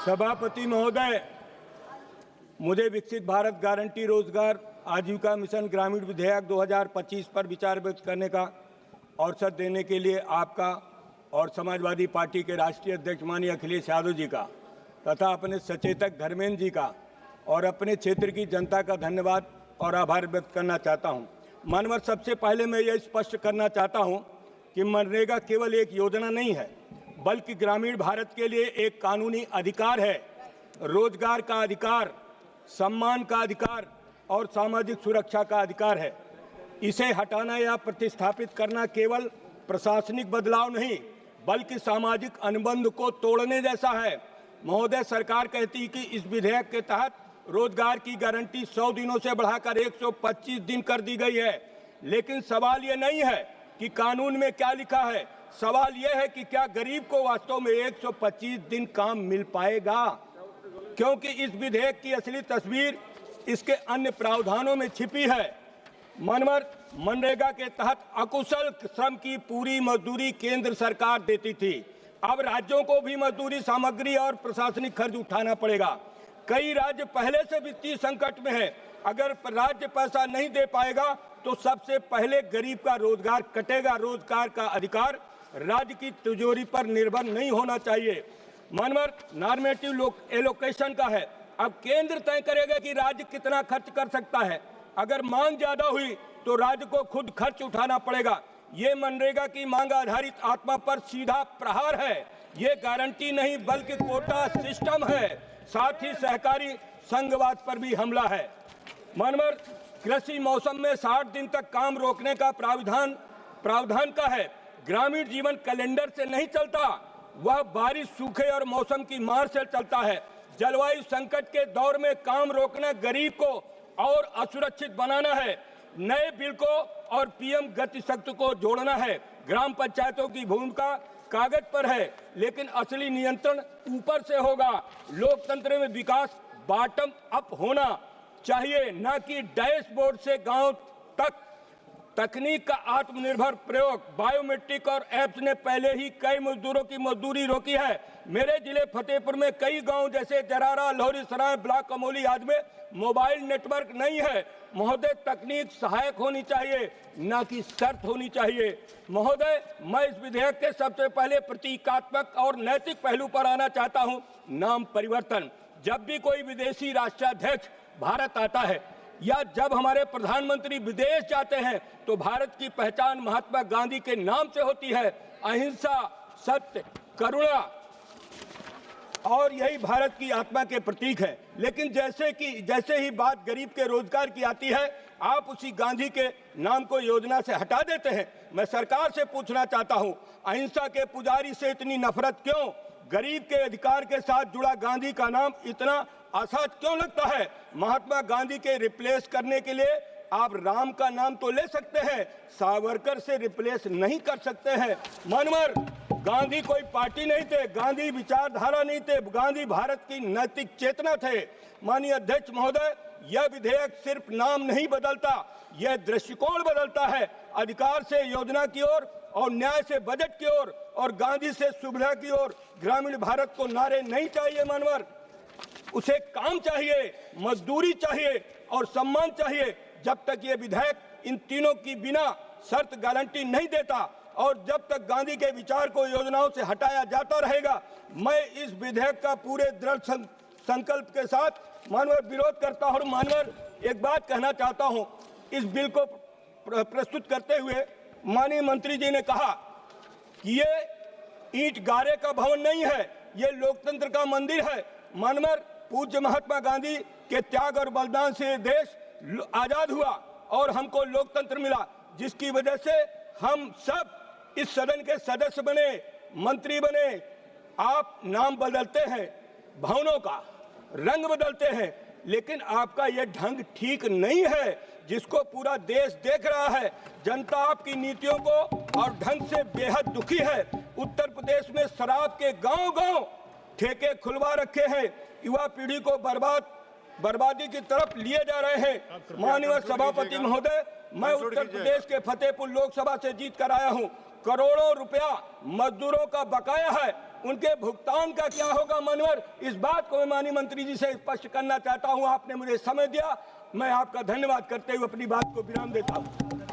सभापति महोदय, मुझे विकसित भारत गारंटी रोजगार आजीविका मिशन ग्रामीण विधेयक 2025 पर विचार व्यक्त करने का अवसर देने के लिए आपका और समाजवादी पार्टी के राष्ट्रीय अध्यक्ष माननीय अखिलेश यादव जी का तथा अपने सचेतक धर्मेंद्र जी का और अपने क्षेत्र की जनता का धन्यवाद और आभार व्यक्त करना चाहता हूं। मानवर, सबसे पहले मैं यह स्पष्ट करना चाहता हूं कि मनरेगा केवल एक योजना नहीं है, बल्कि ग्रामीण भारत के लिए एक कानूनी अधिकार है। रोजगार का अधिकार, सम्मान का अधिकार और सामाजिक सुरक्षा का अधिकार है। इसे हटाना या प्रतिस्थापित करना केवल प्रशासनिक बदलाव नहीं, बल्कि सामाजिक अनुबंध को तोड़ने जैसा है। महोदय, सरकार कहती है कि इस विधेयक के तहत रोजगार की गारंटी 100 दिनों से बढ़ाकर 125 दिन कर दी गई है, लेकिन सवाल ये नहीं है कि कानून में क्या लिखा है। सवाल यह है कि क्या गरीब को वास्तव में 125 दिन काम मिल पाएगा, क्योंकि इस विधेयक की असली तस्वीर इसके अन्य प्रावधानों में छिपी है। मनरेगा के तहत अकुशल श्रम की पूरी मजदूरी केंद्र सरकार देती थी। अब राज्यों को भी मजदूरी, सामग्री और प्रशासनिक खर्च उठाना पड़ेगा। कई राज्य पहले से वित्तीय संकट में है। अगर राज्य पैसा नहीं दे पाएगा तो सबसे पहले गरीब का रोजगार कटेगा। रोजगार का अधिकार राज्य की तिजोरी पर निर्भर नहीं होना चाहिए। नॉर्मेटिव एलोकेशन का है। अब केंद्र तय करेगा कि राज्य कितना खर्च कर सकता है। अगर मांग ज्यादा हुई तो राज्य को खुद खर्च उठाना पड़ेगा। ये मनरेगा की मांग आधारित आत्मा पर सीधा प्रहार है। ये गारंटी नहीं बल्कि कोटा सिस्टम है। साथ ही सहकारी संघवाद पर भी हमला है। कृषि मौसम में 60 दिन तक काम रोकने का प्रावधान का है। ग्रामीण जीवन कैलेंडर से नहीं चलता, वह बारिश, सूखे और मौसम की मार से चलता है। जलवायु संकट के दौर में काम रोकना गरीब को और असुरक्षित बनाना है। नए बिल को और पीएम गति शक्ति को जोड़ना है। ग्राम पंचायतों की भूमिका कागज पर है, लेकिन असली नियंत्रण ऊपर से होगा। लोकतंत्र में विकास बॉटम अप होना चाहिए, न कि डैशबोर्ड से गांव तक। तकनीक का आत्मनिर्भर प्रयोग, बायोमेट्रिक और ऐप्स ने पहले ही कई मजदूरों की मजदूरी रोकी है। मेरे जिले फतेहपुर में कई गांव जैसे जरारा, लौहरी सराय, ब्लॉक कमोली आदि में मोबाइल नेटवर्क नहीं है। महोदय, तकनीक सहायक होनी चाहिए, न कि शर्त होनी चाहिए। महोदय, मैं इस विधेयक के सबसे पहले प्रतीकात्मक और नैतिक पहलू पर आना चाहता हूं, नाम परिवर्तन। जब भी कोई विदेशी राष्ट्राध्यक्ष भारत आता है या जब हमारे प्रधानमंत्री विदेश जाते हैं तो भारत की पहचान महात्मा गांधी के नाम से होती है। अहिंसा, सत्य, करुणा और यही भारत की आत्मा के प्रतीक है। लेकिन जैसे ही बात गरीब के रोजगार की आती है, आप उसी गांधी के नाम को योजना से हटा देते हैं। मैं सरकार से पूछना चाहता हूं, अहिंसा के पुजारी से इतनी नफरत क्यों? गरीब के अधिकार के साथ जुड़ा गांधी का नाम इतना असहज क्यों लगता है? महात्मा गांधी के रिप्लेस करने के लिए आप राम का नाम तो ले सकते हैं, सावरकर से रिप्लेस नहीं कर सकते हैं। गांधी कोई पार्टी नहीं थे, गांधी विचारधारा नहीं थे, गांधी भारत की नैतिक चेतना थे। माननीय अध्यक्ष महोदय, यह विधेयक सिर्फ नाम नहीं बदलता, यह दृष्टिकोण बदलता है। अधिकार से योजना की ओर और न्याय से बजट की ओर और गांधी से सुविधा की ओर। ग्रामीण भारत को नारे नहीं चाहिए मानवर, उसे काम चाहिए, मजदूरी चाहिए और सम्मान चाहिए। जब तक ये विधेयक इन तीनों की बिना शर्त गारंटी नहीं देता और जब तक गांधी के विचार को योजनाओं से हटाया जाता रहेगा, मैं इस विधेयक का पूरे दृढ़ संकल्प के साथ मानवर विरोध करता हूं। मानवर, एक बात कहना चाहता हूं, इस बिल को प्रस्तुत करते हुए माननीय मंत्री जी ने कहा कि ये ईंट गारे का भवन नहीं है, ये लोकतंत्र का मंदिर है। मानवर, पूज्य महात्मा गांधी के त्याग और बलिदान से देश आजाद हुआ और हमको लोकतंत्र मिला, जिसकी वजह से हम सब इस सदन के सदस्य बने, मंत्री बने। आप नाम बदलते हैं, भवनों का रंग बदलते हैं, लेकिन आपका यह ढंग ठीक नहीं है, जिसको पूरा देश देख रहा है। जनता आपकी नीतियों को और ढंग से बेहद दुखी है। उत्तर प्रदेश में शराब के गांव-गांव ठेके खुलवा रखे हैं। युवा पीढ़ी को बर्बादी की तरफ लिए जा रहे हैं। माननीय सभापति महोदय, मैं उत्तर प्रदेश के फतेहपुर लोकसभा से जीत कर आया हूं। करोड़ों रुपया मजदूरों का बकाया है उनके भुगतान का क्या होगा मनोहर, इस बात को मैं माननीय मंत्री जी से स्पष्ट करना चाहता हूं। आपने मुझे समय दिया, मैं आपका धन्यवाद करते हुए अपनी बात को विराम देता हूं।